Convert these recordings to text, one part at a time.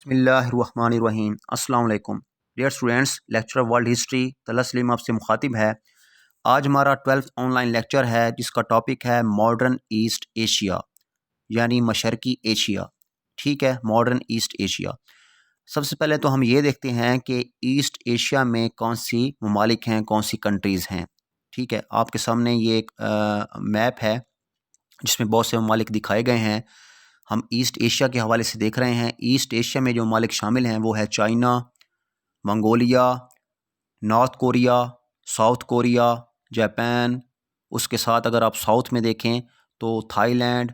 बिस्मिल्लाहिर्रहमानिर्रहीम। अस्सलाम वालेकुम dear students, lecture world history तलस्लीम आपसे मुखातिब है। आज हमारा 12th ऑनलाइन लेक्चर है जिसका टॉपिक है मॉडर्न ईस्ट एशिया यानी मशरकी एशिया। ठीक है, मॉडर्न ईस्ट एशिया। सबसे पहले तो हम ये देखते हैं कि ईस्ट एशिया में कौन सी ममालिक हैं, कौन सी कंट्रीज़ हैं। ठीक है, आपके सामने ये एक मैप है जिसमें बहुत से ममालिक दिखाए गए हैं। हम ईस्ट एशिया के हवाले से देख रहे हैं। ईस्ट एशिया में जो ममालिक शामिल हैं वो है China, Mongolia, north Korea, south Korea, Japan. उसके साथ अगर आप साउथ में देखें तो थाईलैंड,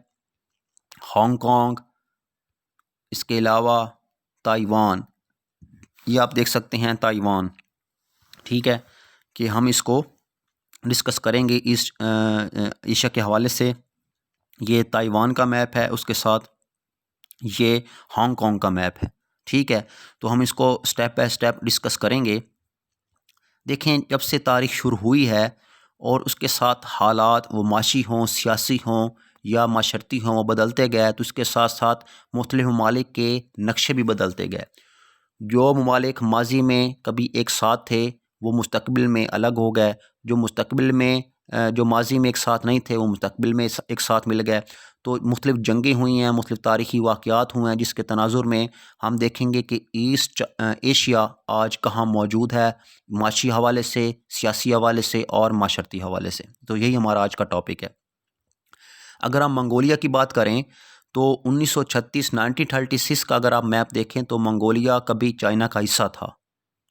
हांगकांग, इसके अलावा ताइवान। ये आप देख सकते हैं ताइवान। ठीक है, कि हम इसको डिस्कस करेंगे ईस्ट एशिया के हवाले से। ये ताइवान का मैप है, उसके साथ ये हांगकांग का मैप है। ठीक है, तो हम इसको स्टेप बाय स्टेप डिस्कस करेंगे। देखें, जब से तारीख़ शुरू हुई है और उसके साथ हालात वो माशी हों, सियासी हों या माशरती हों, वो बदलते गए। तो उसके साथ साथ मुख्तलिफ़ ममालिक के नक्शे भी बदलते गए। जो ममालिक माजी में कभी एक साथ थे वो मुस्तकबिल में अलग हो गए। जो मुस्तकबिल में जो माजी में एक साथ नहीं थे वो मुस्तकबिल में एक साथ मिल गए। तो मुख्तलिफ़ जंगें हुई हैं, मुख्तलिफ़ तारीख़ी वाक़यात हुए हैं, जिसके तनाज़ुर में हम देखेंगे कि ईस्ट एशिया आज कहाँ मौजूद है, माशी हवाले से, सियासी हवाले से और माशरती हवाले से। तो यही हमारा आज का टॉपिक है। अगर हम मंगोलिया की बात करें तो 1936 1936 का अगर आप मैप देखें तो मंगोलिया कभी चाइना का हिस्सा था।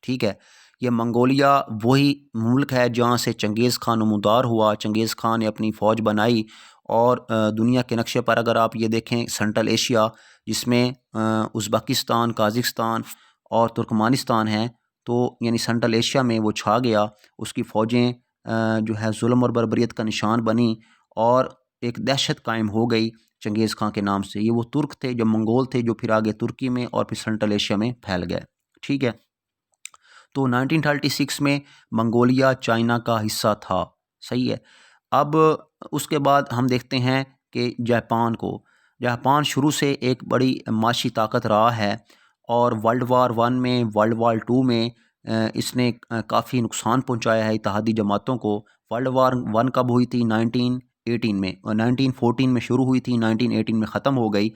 ठीक है, ये मंगोलिया वही मुल्क है जहाँ से चंगेज़ खान नमूदार हुआ। चंगेज़ खान ने अपनी फ़ौज बनाई और दुनिया के नक्शे पर अगर आप ये देखें सेंट्रल एशिया, जिसमें उज़्बेकिस्तान, काज़ाकिस्तान और तुर्कमानिस्तान हैं, तो यानी सेंट्रल एशिया में वो छा गया। उसकी फ़ौजें जो है ज़ुल्म और बर्बरियत का निशान बनी और एक दहशत कायम हो गई चंगेज़ खां के नाम से। ये वो तुर्क थे, जो मंगोल थे, जो फिर आगे तुर्की में और फिर सेंट्रल एशिया में फैल गए। ठीक है, तो 1936 में मंगोलिया चाइना का हिस्सा था। सही है। अब उसके बाद हम देखते हैं कि जापान को। जापान शुरू से एक बड़ी माशी ताकत रहा है और वर्ल्ड वार वन में, वर्ल्ड वार टू में इसने काफ़ी नुकसान पहुंचाया है इत्तेहादी जमातों को। वर्ल्ड वार वन कब हुई थी? 1918 में, और 1914 में शुरू हुई थी, 1918 में ख़त्म हो गई।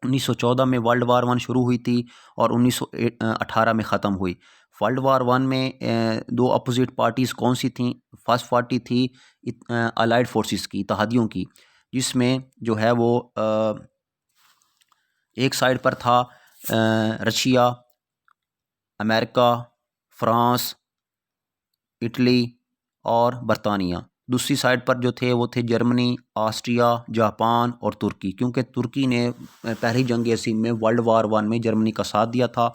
1914 में वर्ल्ड वार वन शुरू हुई थी और 1918 में ख़त्म हुई। वर्ल्ड वार वन में दो अपोजिट पार्टीज़ कौन सी थीं? फर्स्ट पार्टी थी अलाइड फोर्सेस की, इत्तेहादियों की, जिसमें जो है वो एक साइड पर था रशिया, अमेरिका, फ्रांस, इटली और बरतानिया। दूसरी साइड पर जो थे वो थे जर्मनी, ऑस्ट्रिया, जापान और तुर्की, क्योंकि तुर्की ने पहली जंग अज़ीम में वर्ल्ड वार वन में जर्मनी का साथ दिया था।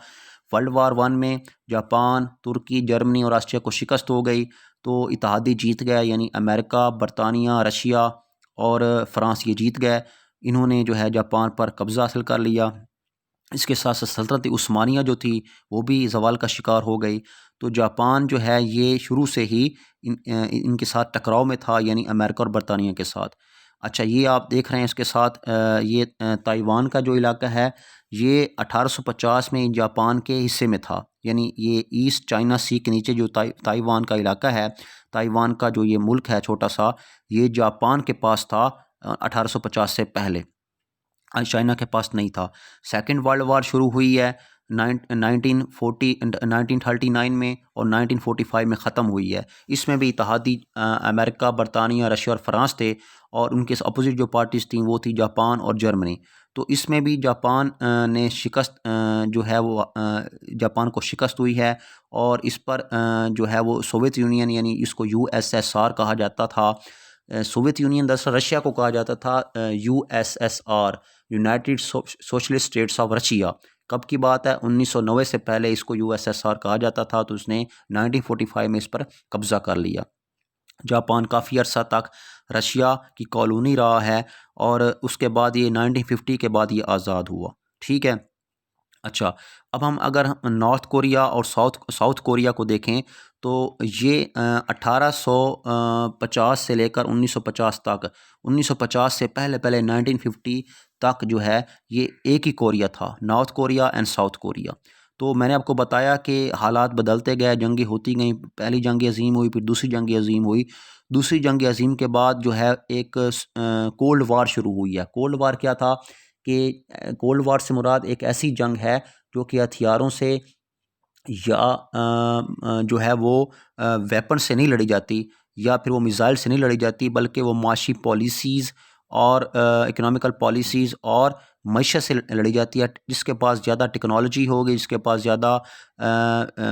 वर्ल्ड वार वन में जापान, तुर्की, जर्मनी और ऑस्ट्रिया को शिकस्त हो गई, तो इत्तेहादी जीत गए, यानी अमेरिका, बरतानिया, रशिया और फ्रांस ये जीत गए। इन्होंने जो है जापान पर कब्ज़ा हासिल कर लिया। इसके साथ साथ सल्तनत उस्मानिया जो थी वो भी ज़वाल का शिकार हो गई। तो जापान जो है ये शुरू से ही इनके साथ टकराव में था, यानी अमेरिका और बरतानिया के साथ। अच्छा, ये आप देख रहे हैं इसके साथ ये ताइवान का जो इलाका है ये 1850 में जापान के हिस्से में था। यानी ये ईस्ट चाइना सी के नीचे जो ताइवान का इलाका है, ताइवान का जो ये मुल्क है छोटा सा, ये जापान के पास था 1850 से पहले, चाइना के पास नहीं था। सेकेंड वर्ल्ड वार शुरू हुई है 1939 में और 1945 में ख़त्म हुई है। इसमें भी इत्तेहादी अमेरिका, बरतानिया, रशिया और फ्रांस थे और उनके अपोजिट जो पार्टीज़ थी वो थी जापान और जर्मनी। तो इसमें भी जापान ने शिकस्त जो है वो जापान को शिकस्त हुई है और इस पर जो है वो सोवियत यूनियन, यानी इसको यूएसएसआर कहा जाता था। सोवियत यूनियन दरअसल रशिया को कहा जाता था USSR, United socialist states of Russia. कब की बात है? 1990 से पहले इसको यूएसएसआर कहा जाता था, तो उसने 1945 में इस पर कब्ज़ा कर लिया। जापान काफ़ी अरसा तक रशिया की कॉलोनी रहा है और उसके बाद ये 1950 के बाद ये आज़ाद हुआ। ठीक है, अच्छा, अब हम अगर हम नॉर्थ कोरिया और साउथ साउथ कोरिया को देखें तो ये 1850 से लेकर 1950 तक, 1950 से पहले पहले 1950 तक जो है ये एक ही कोरिया था, north Korea and south Korea. तो मैंने आपको बताया कि हालात बदलते गए, जंगें होती गईं, पहली जंग अज़ीम हुई, फिर दूसरी जंग अज़ीम हुई। दूसरी जंग अज़ीम के बाद जो है एक कोल्ड वार शुरू हुई है। कोल्ड वार क्या था कि कोल्ड वार से मुराद एक ऐसी जंग है जो कि हथियारों से या जो है वो वेपन से नहीं लड़ी जाती, या फिर वो मिसाइल से नहीं लड़ी जाती, बल्कि वो माशी पॉलिसीज़ और इकोनॉमिकल पॉलिसीज़ और मईशत से लड़ी जाती है। जिसके पास ज़्यादा टेक्नोलॉजी होगी, जिसके पास ज़्यादा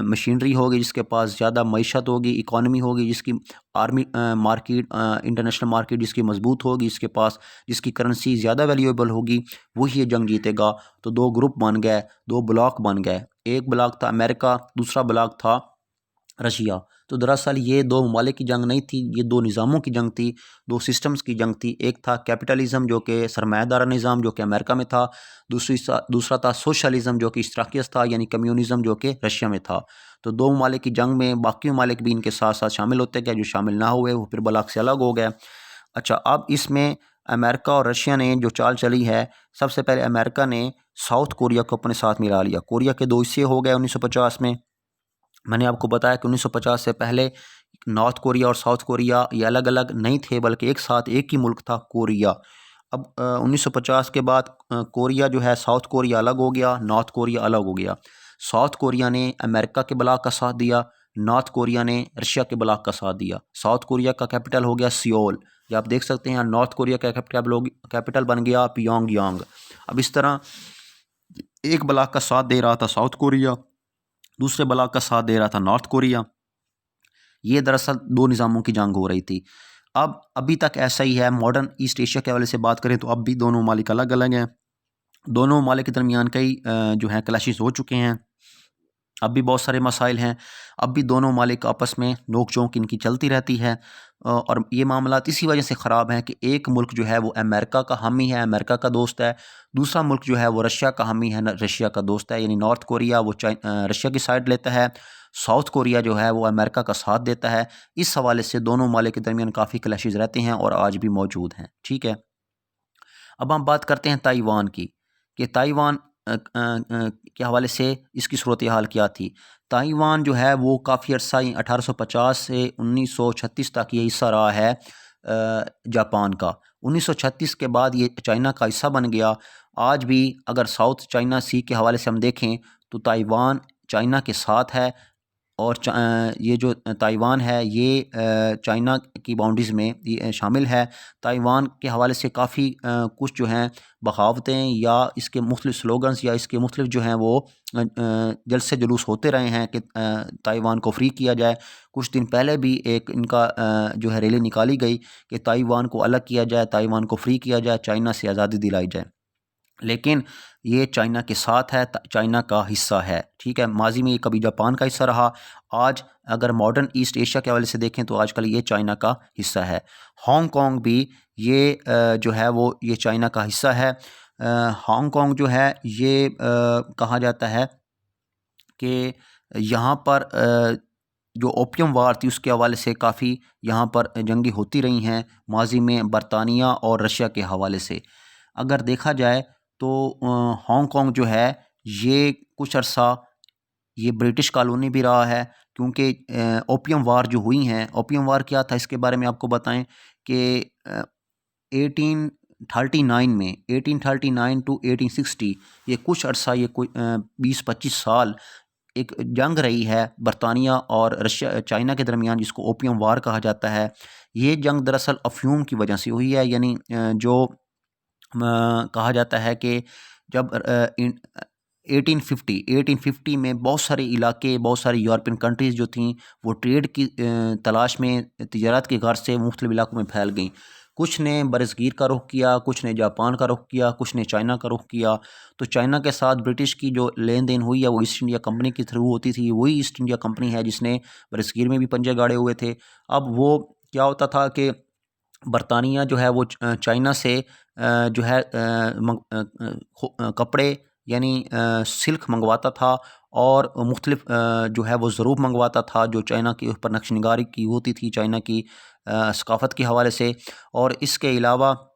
मशीनरी होगी, जिसके पास ज़्यादा मईशत होगी, इकॉनमी होगी, जिसकी आर्मी मार्केट इंटरनेशनल मार्केट जिसकी मजबूत होगी, जिसके पास जिसकी करेंसी ज़्यादा वैल्यूएबल होगी, वही ये जंग जीतेगा। तो दो ग्रुप बन गए, दो ब्लॉक बन गए। एक ब्लॉक था अमेरिका, दूसरा ब्लॉक था रशिया। तो दरअसल ये दो ममालिक की जंग नहीं थी, ये दो निज़ामों की जंग थी, दो सिस्टम्स की जंग थी। एक था कैपिटलिज़म जो कि सरमायादारा निज़ाम जो कि अमेरिका में था, दूसरा था सोशलिज़म जो कि इश्तराकियत था, यानी कम्युनिज़म जो कि रशिया में था। तो दो ममालिक की जंग में बाकी ममालिक भी इनके साथ साथ शामिल होते गए, जो शामिल ना हुए वो फिर ब्लॉक से अलग हो गए। अच्छा, अब इसमें अमेरिका और रशिया ने जो चाल चली है, सबसे पहले अमेरिका ने साउथ कोरिया को अपने साथ मिला लिया। कोरिया के दो हिस्से हो गए 1950 में। मैंने आपको बताया कि 1950 से पहले नॉर्थ कोरिया और साउथ कोरिया ये अलग-अलग नहीं थे, बल्कि एक साथ एक ही मुल्क था, कोरिया। अब 1950 के बाद कोरिया जो है, साउथ कोरिया अलग हो गया, नॉर्थ कोरिया अलग हो गया। साउथ कोरिया ने अमेरिका के ब्लॉक का साथ दिया, नॉर्थ कोरिया ने रशिया के ब्लॉक का साथ दिया। साउथ कोरिया का कैपिटल हो गया सियोल, ये आप देख सकते हैं। नॉर्थ कोरिया का कैपिटल बन गया पियोंगयांग। अब इस तरह एक ब्लॉक का साथ दे रहा था साउथ कोरिया, दूसरे ब्लॉक का साथ दे रहा था नॉर्थ कोरिया। ये दरअसल दो निज़ामों की जंग हो रही थी। अब अभी तक ऐसा ही है। मॉडर्न ईस्ट एशिया के हवाले से बात करें तो अब भी दोनों ममालिक अलग अलग हैं। दोनों ममालिक के दरमियान कई जो हैं क्लैशेस हो चुके हैं। अब भी बहुत सारे मसाइल हैं। अब भी दोनों ममालिक आपस में नोक झोंक इनकी चलती रहती है। और ये मामलात इसी वजह से ख़राब हैं कि एक मुल्क जो है वो अमेरिका का हामी है, अमेरिका का दोस्त है। दूसरा मुल्क जो है वो रशिया का हामी है, रशिया का दोस्त है। यानी नॉर्थ कोरिया वो रशिया की साइड लेता है, साउथ कोरिया जो है वो अमेरिका का साथ देता है। इस हवाले से दोनों ममालिक के दरमियान काफ़ी क्लैशेस रहते हैं और आज भी मौजूद हैं। ठीक है। अब हम बात करते हैं ताइवान की, कि ताइवान के हवाले से इसकी सूरत हाल क्या थी। ताइवान जो है वो काफ़ी अरसा 1850 से 1936 तक ये हिस्सा रहा है जापान का। 1936 के बाद ये चाइना का हिस्सा बन गया। आज भी अगर साउथ चाइना सी के हवाले से हम देखें तो ताइवान चाइना के साथ है। और ये जो ताइवान है ये चाइना की बाउंड्रीज़ में ये शामिल है। ताइवान के हवाले से काफ़ी कुछ जो हैं बगावतें या इसके मुख्तलिफ़ स्लोगन्स या इसके मुख्तलिफ़ जो हैं वो जलसे जुलूस होते रहे हैं कि ताइवान को फ्री किया जाए। कुछ दिन पहले भी एक इनका जो है रैली निकाली गई कि ताइवान को अलग किया जाए, ताइवान को फ्री किया जाए, चाइना से आज़ादी दिलाई जाए। लेकिन ये चाइना के साथ है, चाइना का हिस्सा है। ठीक है, माजी में ये कभी जापान का हिस्सा रहा। आज अगर मॉडर्न ईस्ट एशिया के हवाले से देखें तो आजकल ये चाइना का हिस्सा है। हांगकांग भी ये जो है वो ये चाइना का हिस्सा है। हांगकांग जो है ये कहा जाता है कि यहाँ पर जो ओपियम वार थी उसके हवाले से काफ़ी यहाँ पर जंगें होती रही हैं माजी में, बरतानिया और रशिया के हवाले से। अगर देखा जाए तो हांगकांग जो है ये कुछ अरसा ये ब्रिटिश कॉलोनी भी रहा है, क्योंकि ओपियम वार जो हुई हैं, ओपियम वार क्या था इसके बारे में आपको बताएं कि 1839 में, 1839 टू 1860, ये कुछ अरसा, ये कोई 20-25 साल एक जंग रही है बरतानिया और रशिया चाइना के दरमियान, जिसको ओपियम वार कहा जाता है। ये जंग दरअसल अफ़्यूम की वजह से हुई है। यानी जो कहा जाता है कि जब 1850 में बहुत सारे इलाके, बहुत सारी यूरोपियन कंट्रीज़ जो थीं वो ट्रेड की तलाश में तिजारत के गर्ज से मुख्तलिफ इलाकों में फैल गईं। कुछ ने बरसगीर का रुख किया, कुछ ने जापान का रुख किया, कुछ ने चाइना का रुख किया। तो चाइना के साथ ब्रिटिश की जो लेन देन हुई है वो ईस्ट इंडिया कंपनी के थ्रू होती थी। वही ईस्ट इंडिया कंपनी है जिसने बरसगीर में भी पंजे गाड़े हुए थे। अब वो क्या होता था कि बरतानिया जो है वो चाइना से जो है कपड़े यानी सिल्क मंगवाता था और मुख्तलिफ जो है वो ज़रूब मंगवाता था जो चाइना के ऊपर नक्शनिगारी की होती थी चाइना की सकाफ़त के हवाले से। और इसके अलावा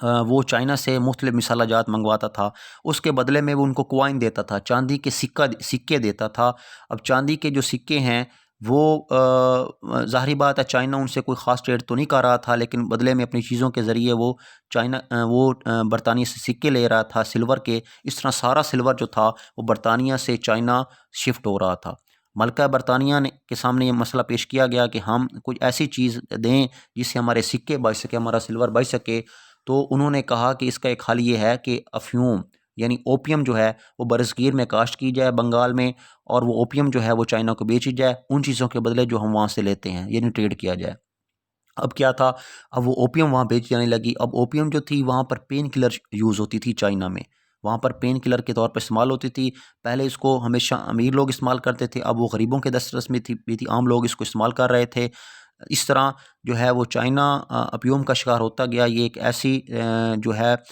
वो चाइना से मुख्तलिफ मसाला जात मंगवाता था। उसके बदले में वो उनको कॉइन देता था, चांदी के सिक्के देता था। अब चांदी के जो सिक्के हैं वो ज़ाहिर बात है चाइना उनसे कोई ख़ास ट्रेड तो नहीं कर रहा था, लेकिन बदले में अपनी चीज़ों के ज़रिए वो बरतानिया से सिक्के ले रहा था सिल्वर के। इस तरह सारा सिल्वर जो था वो बरतानिया से चाइना शिफ्ट हो रहा था। मलका बरतानिया ने के सामने ये मसला पेश किया गया कि हम कुछ ऐसी चीज़ दें जिससे हमारे सिक्के बच सके, हमारा सिल्वर बच सके। तो उन्होंने कहा कि इसका एक हल ये है कि अफ़्यूम यानी ओपियम जो है वो बरसगीर में काश्त की जाए बंगाल में, और वो ओपियम जो है वो चाइना को बेची जाए उन चीज़ों के बदले जो हम वहाँ से लेते हैं, यानी ट्रेड किया जाए। अब क्या था, अब वो ओपियम वहाँ बेची जाने लगी। अब ओपियम जो थी वहाँ पर पेन किलर यूज़ होती थी चाइना में, वहाँ पर पेन किलर के तौर पर इस्तेमाल होती थी। पहले इसको हमेशा अमीर लोग इस्तेमाल करते थे, अब वो गरीबों के दस्तरस में भी थी, आम लोग इसको इस्तेमाल कर रहे थे। इस तरह जो है वो चाइना अफ़्यूम का शिकार होता गया। ये एक ऐसी जो है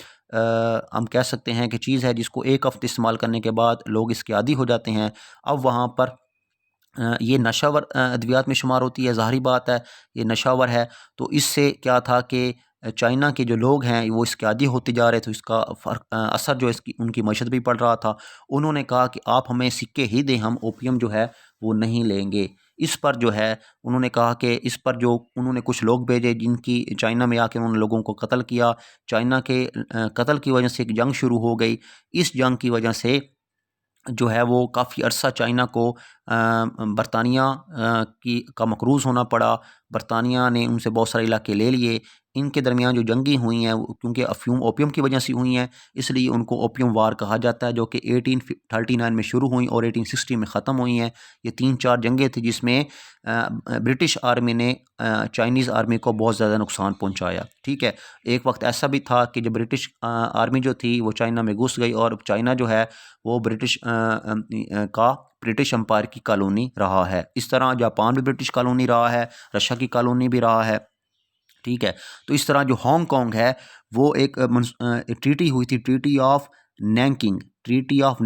हम कह सकते हैं कि चीज़ है जिसको एक हफ़्ते इस्तेमाल करने के बाद लोग इसके आदी हो जाते हैं। अब वहाँ पर ये नशावर अद्वियात में शुमार होती है, ज़ाहिरी बात है ये नशावर है। तो इससे क्या था कि चाइना के जो लोग हैं वो इसके आदी होते जा रहे थे, इसका असर जो है इसकी उनकी मईशत भी पड़ रहा था। उन्होंने कहा कि आप हमें सिक्के ही दें, हम ओपियम जो है वो नहीं लेंगे। इस पर जो है उन्होंने कहा कि इस पर जो उन्होंने कुछ लोग भेजे जिनकी चाइना में आके उन्होंने लोगों को कत्ल किया। चाइना के कत्ल की वजह से एक जंग शुरू हो गई। इस जंग की वजह से जो है वो काफ़ी अरसा चाइना को बरतानिया की का मकरूज़ होना पड़ा। बरतानिया ने उनसे बहुत सारे इलाके ले लिए। इनके दरमियान जो जंगी हुई हैं वो क्योंकि अफ़्यूम ओपियम की वजह से हुई हैं, इसलिए उनको ओपियम वार कहा जाता है, जो कि 1839 में शुरू हुई और 1860 में ख़त्म हुई हैं। ये 3-4 जंगें थी जिसमें ब्रिटिश आर्मी ने चाइनीज़ आर्मी को बहुत ज़्यादा नुकसान पहुँचाया। ठीक है, एक वक्त ऐसा भी था कि जब ब्रिटिश आर्मी जो थी वो चाइना में घुस गई और चाइना जो है वो ब्रिटिश एम्पायर की कॉलोनी रहा है। इस तरह जापान भी ब्रिटिश कॉलोनी रहा है, रशिया की कॉलोनी भी रहा है। ठीक है, तो इस तरह जो हांगकांग है वो एक ट्रीटी हुई थी, treaty of Nanking NANKING, treaty of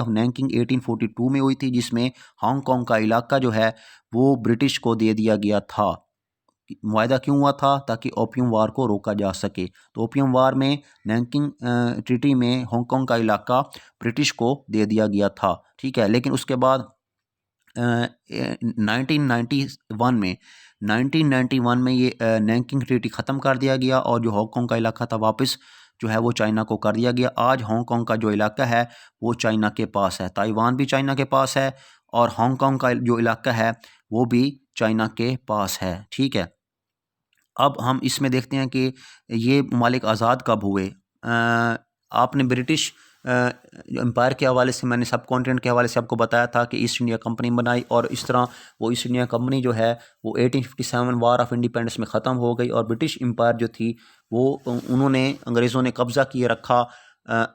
Nanking 1842 में हुई थी, जिसमें हांगकांग का इलाका जो है वो ब्रिटिश को दे दिया गया था। मुआहदा क्यों हुआ था? ताकि ओपियम वार को रोका जा सके। तो ओपियम वार में नैंकिंग ट्रीटी में हांगकांग का इलाका ब्रिटिश को दे दिया गया था। ठीक है, लेकिन उसके बाद 1991 में ये नैंकिंग ट्रीटी ख़त्म कर दिया गया और जो हांगकांग का इलाका था वापस जो है वो चाइना को कर दिया गया। आज हांगकांग का जो इलाका है वो चाइना के पास है, ताइवान भी चाइना के पास है और हांगकांग का जो इलाका है वो भी चाइना के पास है। ठीक है, अब हम इसमें देखते हैं कि ये ममालिक आज़ाद कब हुए। आपने ब्रिटिश एम्पायर के हवाले से, मैंने सब कॉन्टिनेंट के हवाले से आपको बताया था कि ईस्ट इंडिया कंपनी बनाई और इस तरह वो ईस्ट इंडिया कंपनी जो है वो 1857 वार ऑफ इंडिपेंडेंस में ख़त्म हो गई और ब्रिटिश एम्पायर जो थी वो उन्होंने अंग्रेज़ों ने कब्ज़ा किए रखा।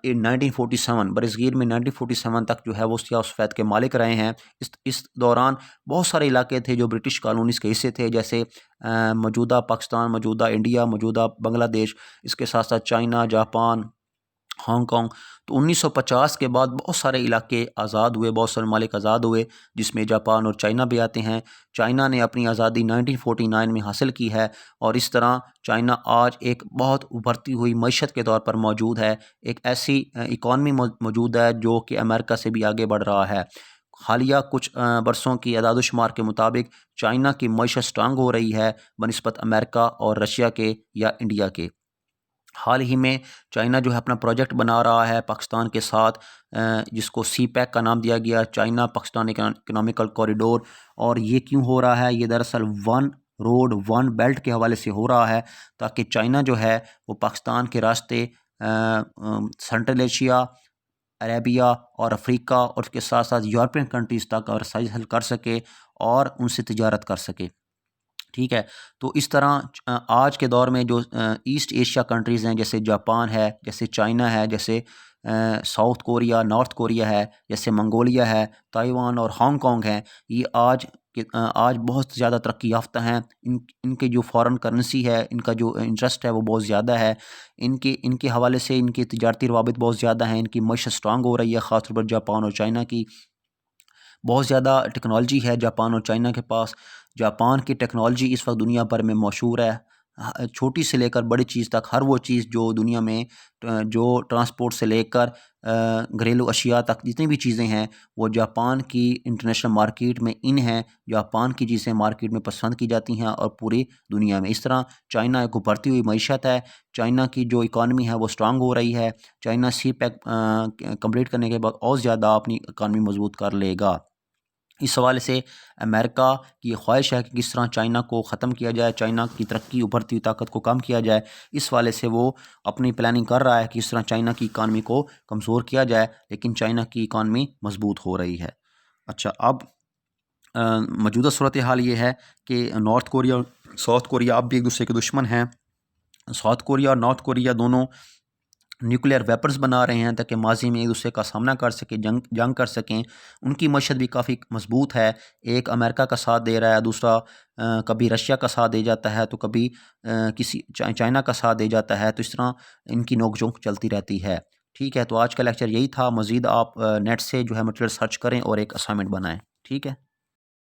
इन 1947 बरसगीर में 1947 तक जो है वो सियाह सफ़ेद के मालिक रहे हैं। इस दौरान बहुत सारे इलाके थे जो ब्रिटिश कॉलोनीज़ के हिस्से थे, जैसे मौजूदा पाकिस्तान, मौजूदा इंडिया, मौजूदा बांग्लादेश, इसके साथ साथ चाइना, जापान, हांगकांग। तो 1950 के बाद बहुत सारे इलाके आज़ाद हुए, बहुत सारे ममालिक आज़ाद हुए, जिसमें जापान और चाइना भी आते हैं। चाइना ने अपनी आज़ादी 1949 में हासिल की है और इस तरह चाइना आज एक बहुत उभरती हुई मईशत के तौर पर मौजूद है। एक ऐसी इकॉनमी मौजूद है जो कि अमेरिका से भी आगे बढ़ रहा है। हालिया कुछ बरसों की अदाद-ओ-शुमार के मुताबिक चाइना की मईशत स्ट्रांग हो रही है बनिस्बत अमेरिका और रशिया के या इंडिया के। हाल ही में चाइना जो है अपना प्रोजेक्ट बना रहा है पाकिस्तान के साथ, जिसको CPEC का नाम दिया गया, चाइना पाकिस्तान इकनॉमिकल कॉरिडोर। और ये क्यों हो रहा है? ये दरअसल वन रोड वन बेल्ट के हवाले से हो रहा है, ताकि चाइना जो है वो पाकिस्तान के रास्ते सेंट्रल एशिया, अरेबिया और अफ्रीका और उसके साथ साथ यूरोपियन कंट्रीज़ तक और रसाई हासिल कर सके और उनसे तिजारत कर सके। ठीक है, तो इस तरह आज के दौर में जो ईस्ट एशिया कंट्रीज़ हैं, जैसे जापान है, जैसे चाइना है, जैसे साउथ कोरिया, नॉर्थ कोरिया है, जैसे मंगोलिया है, ताइवान और हांगकांग हैं, ये आज कि आज बहुत ज़्यादा तरक्की याफ्ता हैं। इनके जो फ़ॉरेन करेंसी है, इनका जो इंटरेस्ट है वो बहुत ज़्यादा है। इनके हवाले से इनके तिजारती रवाबित बहुत ज़्यादा हैं। इनकी मईशत स्ट्रांग हो रही है, ख़ास तौर पर जापान और चाइना की। बहुत ज़्यादा टेक्नोलॉजी है जापान और चाइना के पास। जापान की टेक्नोलॉजी इस वक्त दुनिया भर में मशहूर है। छोटी से लेकर बड़ी चीज़ तक, हर वो चीज़ जो दुनिया में जो ट्रांसपोर्ट से लेकर घरेलू अशिया तक जितनी भी चीज़ें हैं वो जापान की इंटरनेशनल मार्केट में इन हैं। जापान की चीज़ें मार्केट में पसंद की जाती हैं और पूरी दुनिया में। इस तरह चाइना एक उभरती हुई मईशत है। चाइना की जो इकॉनमी है वो स्ट्रांग हो रही है। चाइना सी पैक कंप्लीट करने के बाद और ज़्यादा अपनी इकॉनमी मजबूत कर लेगा। इस हवाले से अमेरिका की ये ख्वाहिश है कि किस तरह चाइना को ख़त्म किया जाए, चाइना की तरक्की उभरती हुई ताकत को कम किया जाए। इस हवाले से वो अपनी प्लानिंग कर रहा है कि किस तरह चाइना की इकानमी को कमज़ोर किया जाए, लेकिन चाइना की इकानमी मजबूत हो रही है। अच्छा, अब मौजूदा सूरत हाल ये है कि नॉर्थ कोरिया और साउथ कोरिया अब भी एक दूसरे के दुश्मन हैं। साउथ कोरिया और नॉर्थ कोरिया दोनों न्यूक्लियर वेपन्स बना रहे हैं ताकि माजी में एक दूसरे का सामना कर सकें, जंग कर सकें। उनकी मशहद भी काफ़ी मजबूत है। एक अमेरिका का साथ दे रहा है, दूसरा कभी रशिया का साथ दे जाता है, तो कभी किसी चाइना का साथ दे जाता है। तो इस तरह इनकी नोक-झोंक चलती रहती है। ठीक है, तो आज का लेक्चर यही था। मज़ीद आप नेट से जो है मटेरियल सर्च करें और एक असाइनमेंट बनाएँ। ठीक है।